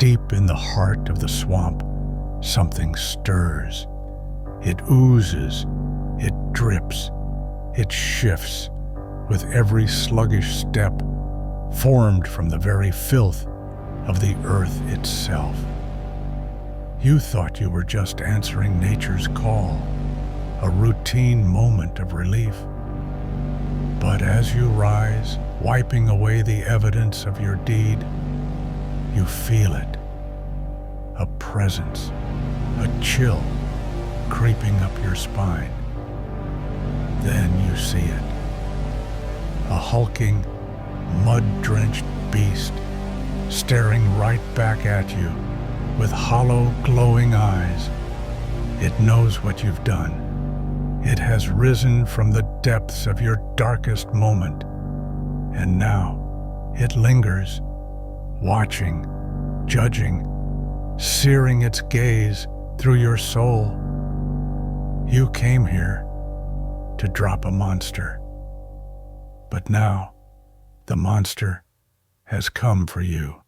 Deep in the heart of the swamp, something stirs. It oozes, it drips, it shifts with every sluggish step, formed from the very filth of the earth itself. You thought you were just answering nature's call, a routine moment of relief. But as you rise, wiping away the evidence of your deed, you feel it. A presence, a chill creeping up your spine. Then you see it. A hulking, mud-drenched beast staring right back at you with hollow, glowing eyes. It knows what you've done. It has risen from the depths of your darkest moment, and now it lingers, watching, judging, searing its gaze through your soul. You came here to drop a monster, but now the monster has come for you.